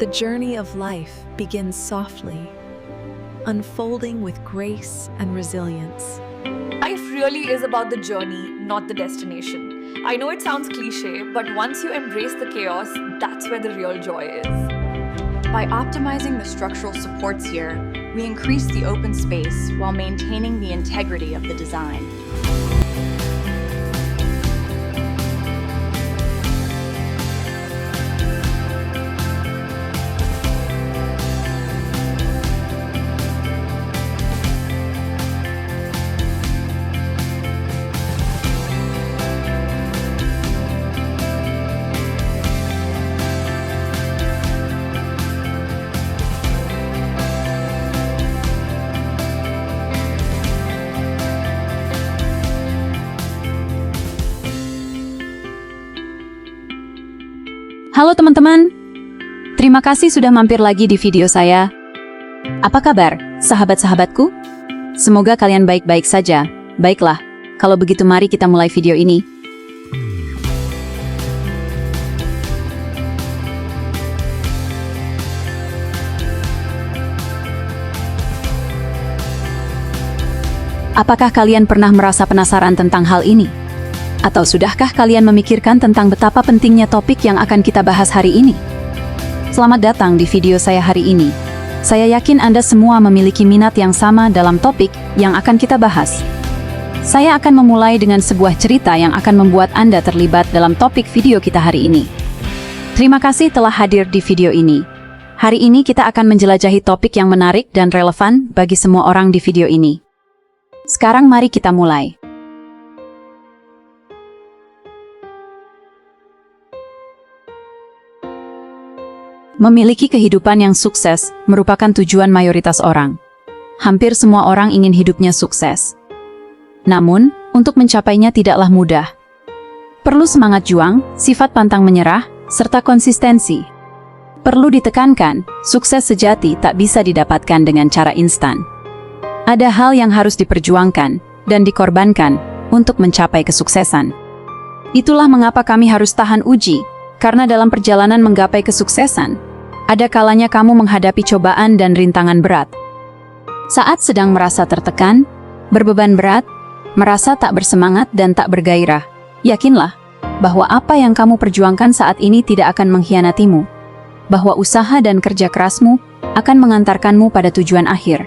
The journey of life begins softly, unfolding with grace and resilience. Life really is about the journey, not the destination. I know it sounds cliche, but once you embrace the chaos, that's where the real joy is. By optimizing the structural supports here, we increase the open space while maintaining the integrity of the design. Halo teman-teman, terima kasih sudah mampir lagi di video saya. Apa kabar, sahabat-sahabatku? Semoga kalian baik-baik saja. Baiklah, kalau begitu mari kita mulai video ini. Apakah kalian pernah merasa penasaran tentang hal ini? Atau sudahkah kalian memikirkan tentang betapa pentingnya topik yang akan kita bahas hari ini? Selamat datang di video saya hari ini. Saya yakin Anda semua memiliki minat yang sama dalam topik yang akan kita bahas. Saya akan memulai dengan sebuah cerita yang akan membuat Anda terlibat dalam topik video kita hari ini. Terima kasih telah hadir di video ini. Hari ini kita akan menjelajahi topik yang menarik dan relevan bagi semua orang di video ini. Sekarang mari kita mulai. Memiliki kehidupan yang sukses merupakan tujuan mayoritas orang. Hampir semua orang ingin hidupnya sukses. Namun, untuk mencapainya tidaklah mudah. Perlu semangat juang, sifat pantang menyerah, serta konsistensi. Perlu ditekankan, sukses sejati tak bisa didapatkan dengan cara instan. Ada hal yang harus diperjuangkan dan dikorbankan untuk mencapai kesuksesan. Itulah mengapa kami harus tahan uji, karena dalam perjalanan menggapai kesuksesan, ada kalanya kamu menghadapi cobaan dan rintangan berat. Saat sedang merasa tertekan, berbeban berat, merasa tak bersemangat dan tak bergairah, yakinlah bahwa apa yang kamu perjuangkan saat ini tidak akan mengkhianatimu, bahwa usaha dan kerja kerasmu akan mengantarkanmu pada tujuan akhir.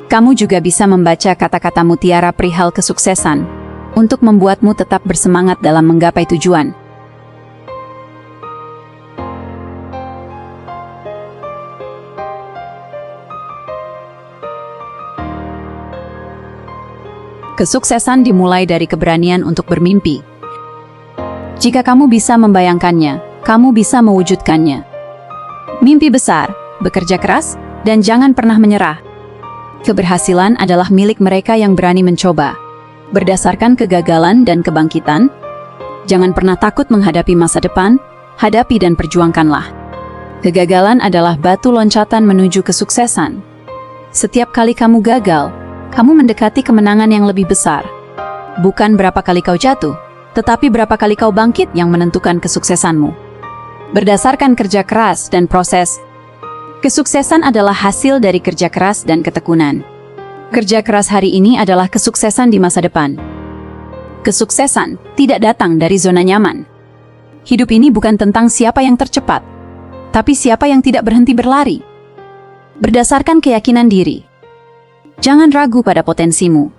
Kamu juga bisa membaca kata-kata mutiara perihal kesuksesan untuk membuatmu tetap bersemangat dalam menggapai tujuan. Kesuksesan dimulai dari keberanian untuk bermimpi. Jika kamu bisa membayangkannya, kamu bisa mewujudkannya. Mimpi besar, bekerja keras, dan jangan pernah menyerah. Keberhasilan adalah milik mereka yang berani mencoba. Berdasarkan kegagalan dan kebangkitan, jangan pernah takut menghadapi masa depan, hadapi dan perjuangkanlah. Kegagalan adalah batu loncatan menuju kesuksesan. Setiap kali kamu gagal, kamu mendekati kemenangan yang lebih besar. Bukan berapa kali kau jatuh, tetapi berapa kali kau bangkit yang menentukan kesuksesanmu. Berdasarkan kerja keras dan proses, kesuksesan adalah hasil dari kerja keras dan ketekunan. Kerja keras hari ini adalah kesuksesan di masa depan. Kesuksesan tidak datang dari zona nyaman. Hidup ini bukan tentang siapa yang tercepat, tapi siapa yang tidak berhenti berlari. Berdasarkan keyakinan diri, jangan ragu pada potensimu.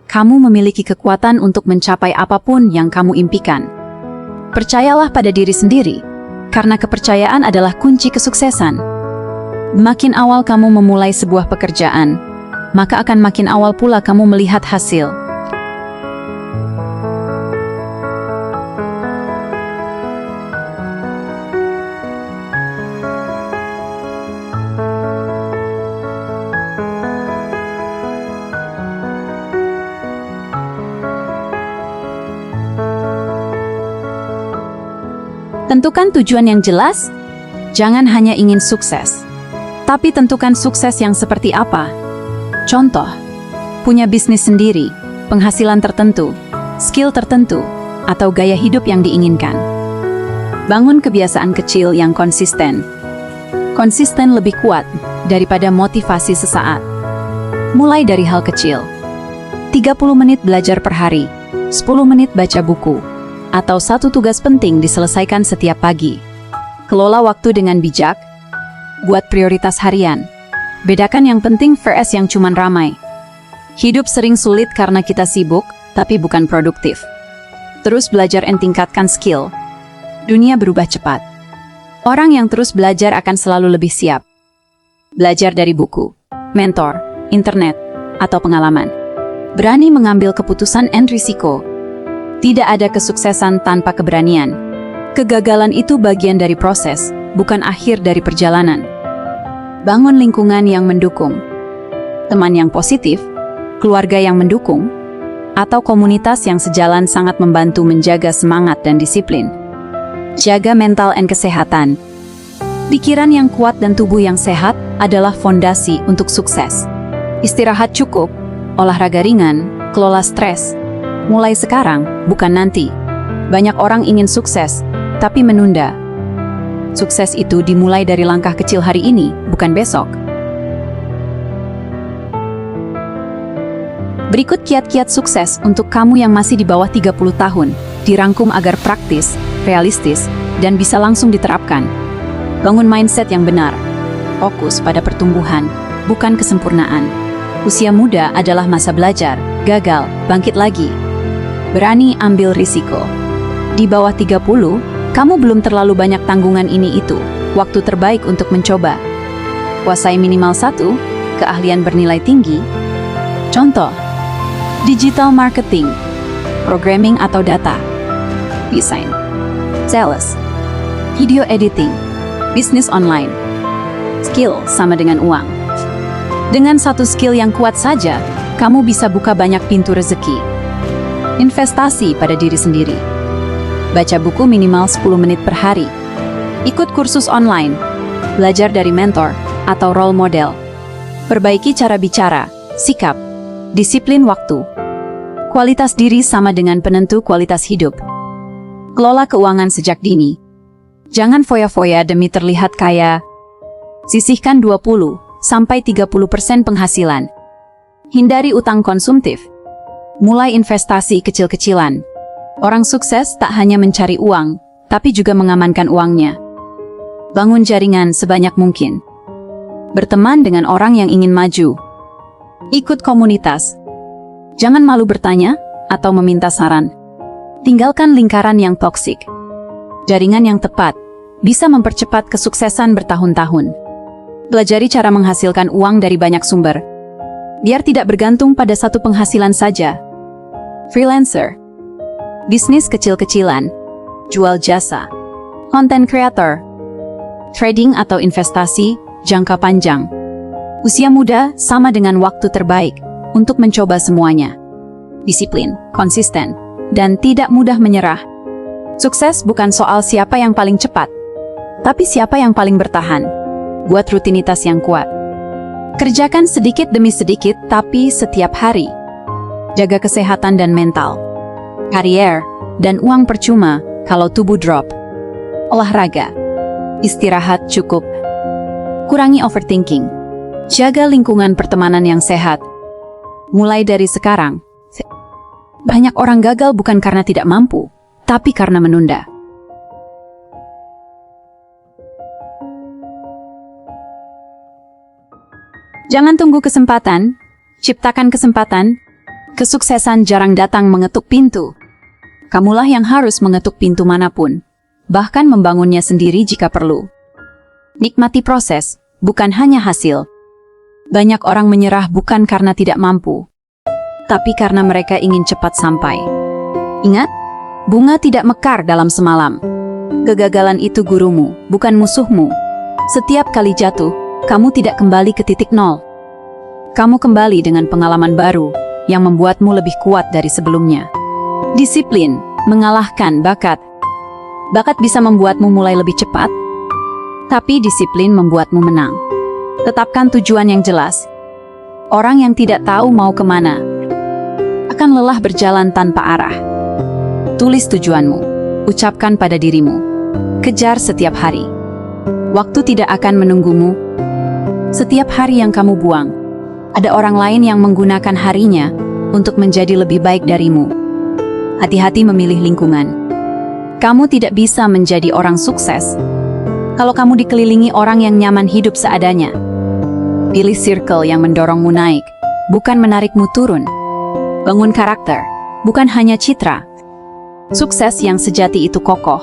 Kamu memiliki kekuatan untuk mencapai apapun yang kamu impikan. Percayalah pada diri sendiri, karena kepercayaan adalah kunci kesuksesan. Makin awal kamu memulai sebuah pekerjaan, maka akan makin awal pula kamu melihat hasil. Tentukan tujuan yang jelas, jangan hanya ingin sukses, tapi tentukan sukses yang seperti apa. Contoh, punya bisnis sendiri, penghasilan tertentu, skill tertentu, atau gaya hidup yang diinginkan. Bangun kebiasaan kecil yang konsisten. Konsisten lebih kuat daripada motivasi sesaat. Mulai dari hal kecil. 30 menit belajar per hari, 10 menit baca buku, atau satu tugas penting diselesaikan setiap pagi. Kelola waktu dengan bijak. Buat prioritas harian. Bedakan yang penting versus yang cuman ramai. Hidup sering sulit karena kita sibuk, tapi bukan produktif. Terus belajar dan tingkatkan skill. Dunia berubah cepat. Orang yang terus belajar akan selalu lebih siap. Belajar dari buku, mentor, internet, atau pengalaman. Berani mengambil keputusan dan risiko. Tidak ada kesuksesan tanpa keberanian. Kegagalan itu bagian dari proses, bukan akhir dari perjalanan. Bangun lingkungan yang mendukung. Teman yang positif, keluarga yang mendukung, atau komunitas yang sejalan sangat membantu menjaga semangat dan disiplin. Jaga mental dan kesehatan. Pikiran yang kuat dan tubuh yang sehat adalah fondasi untuk sukses. Istirahat cukup, olahraga ringan, kelola stres. Mulai sekarang, bukan nanti. Banyak orang ingin sukses, tapi menunda. Sukses itu dimulai dari langkah kecil hari ini, bukan besok. Berikut kiat-kiat sukses untuk kamu yang masih di bawah 30 tahun, dirangkum agar praktis, realistis, dan bisa langsung diterapkan. Bangun mindset yang benar. Fokus pada pertumbuhan, bukan kesempurnaan. Usia muda adalah masa belajar, gagal, bangkit lagi. Berani ambil risiko. Di bawah 30, kamu belum terlalu banyak tanggungan ini itu. Waktu terbaik untuk mencoba. Kuasai minimal 1, keahlian bernilai tinggi. Contoh, digital marketing, programming atau data, desain, sales, video editing, bisnis online. Skill sama dengan uang. Dengan satu skill yang kuat saja, kamu bisa buka banyak pintu rezeki. Investasi pada diri sendiri. Baca buku minimal 10 menit per hari. Ikut kursus online. Belajar dari mentor atau role model. Perbaiki cara bicara, sikap, disiplin waktu. Kualitas diri sama dengan penentu kualitas hidup. Kelola keuangan sejak dini. Jangan foya-foya demi terlihat kaya. Sisihkan 20-30% penghasilan. Hindari utang konsumtif. Mulai investasi kecil-kecilan. Orang sukses tak hanya mencari uang, tapi juga mengamankan uangnya. Bangun jaringan sebanyak mungkin. Berteman dengan orang yang ingin maju. Ikut komunitas. Jangan malu bertanya atau meminta saran. Tinggalkan lingkaran yang toksik. Jaringan yang tepat bisa mempercepat kesuksesan bertahun-tahun. Pelajari cara menghasilkan uang dari banyak sumber. Biar tidak bergantung pada satu penghasilan saja. Freelancer. Bisnis kecil-kecilan. Jual jasa. Content creator. Trading atau investasi jangka panjang. Usia muda sama dengan waktu terbaik untuk mencoba semuanya. Disiplin, konsisten, dan tidak mudah menyerah. Sukses bukan soal siapa yang paling cepat, tapi siapa yang paling bertahan. Buat rutinitas yang kuat. Kerjakan sedikit demi sedikit, tapi setiap hari. Jaga kesehatan dan mental. Karier dan uang percuma kalau tubuh drop. Olahraga. Istirahat cukup. Kurangi overthinking. Jaga lingkungan pertemanan yang sehat. Mulai dari sekarang, banyak orang gagal bukan karena tidak mampu, tapi karena menunda. Jangan tunggu kesempatan, ciptakan kesempatan. Kesuksesan jarang datang mengetuk pintu. Kamulah yang harus mengetuk pintu manapun, bahkan membangunnya sendiri jika perlu. Nikmati proses, bukan hanya hasil. Banyak orang menyerah bukan karena tidak mampu, tapi karena mereka ingin cepat sampai. Ingat, bunga tidak mekar dalam semalam. Kegagalan itu gurumu, bukan musuhmu. Setiap kali jatuh, kamu tidak kembali ke titik nol. Kamu kembali dengan pengalaman baru yang membuatmu lebih kuat dari sebelumnya. Disiplin mengalahkan bakat. Bakat bisa membuatmu mulai lebih cepat, tapi disiplin membuatmu menang. Tetapkan tujuan yang jelas. Orang yang tidak tahu mau kemana akan lelah berjalan tanpa arah. Tulis tujuanmu, ucapkan pada dirimu, kejar setiap hari. Waktu tidak akan menunggumu. Setiap hari yang kamu buang, ada orang lain yang menggunakan harinya untuk menjadi lebih baik darimu. Hati-hati memilih lingkungan. Kamu tidak bisa menjadi orang sukses kalau kamu dikelilingi orang yang nyaman hidup seadanya. Pilih circle yang mendorongmu naik, bukan menarikmu turun. Bangun karakter, bukan hanya citra. Sukses yang sejati itu kokoh,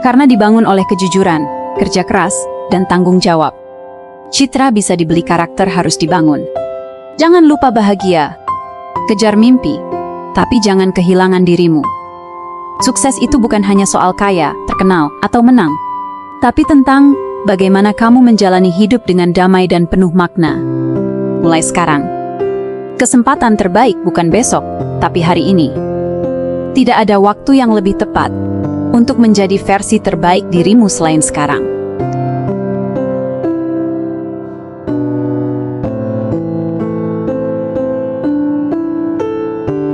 karena dibangun oleh kejujuran, kerja keras, dan tanggung jawab. Citra bisa dibeli, karakter harus dibangun. Jangan lupa bahagia. Kejar mimpi, tapi jangan kehilangan dirimu. Sukses itu bukan hanya soal kaya, terkenal, atau menang, tapi tentang bagaimana kamu menjalani hidup dengan damai dan penuh makna. Mulai sekarang. Kesempatan terbaik bukan besok, tapi hari ini. Tidak ada waktu yang lebih tepat untuk menjadi versi terbaik dirimu selain sekarang.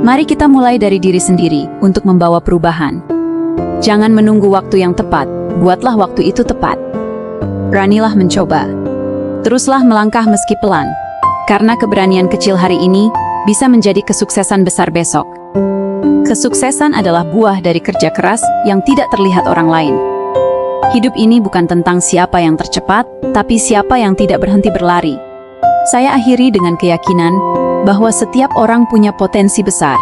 Mari kita mulai dari diri sendiri untuk membawa perubahan. Jangan menunggu waktu yang tepat, buatlah waktu itu tepat. Beranilah mencoba. Teruslah melangkah meski pelan, karena keberanian kecil hari ini bisa menjadi kesuksesan besar besok. Kesuksesan adalah buah dari kerja keras yang tidak terlihat orang lain. Hidup ini bukan tentang siapa yang tercepat, tapi siapa yang tidak berhenti berlari. Saya akhiri dengan keyakinan bahwa setiap orang punya potensi besar.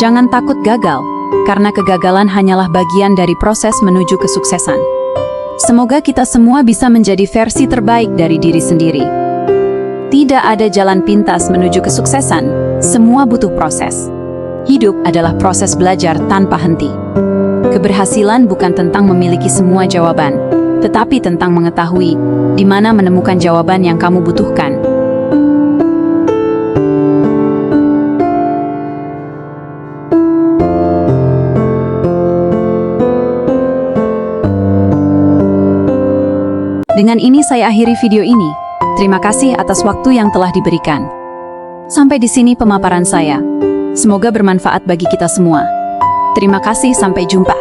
Jangan takut gagal, karena kegagalan hanyalah bagian dari proses menuju kesuksesan. Semoga kita semua bisa menjadi versi terbaik dari diri sendiri. Tidak ada jalan pintas menuju kesuksesan, semua butuh proses. Hidup adalah proses belajar tanpa henti. Keberhasilan bukan tentang memiliki semua jawaban, tetapi tentang mengetahui di mana menemukan jawaban yang kamu butuhkan. Dengan ini saya akhiri video ini. Terima kasih atas waktu yang telah diberikan. Sampai di sini pemaparan saya. Semoga bermanfaat bagi kita semua. Terima kasih, sampai jumpa.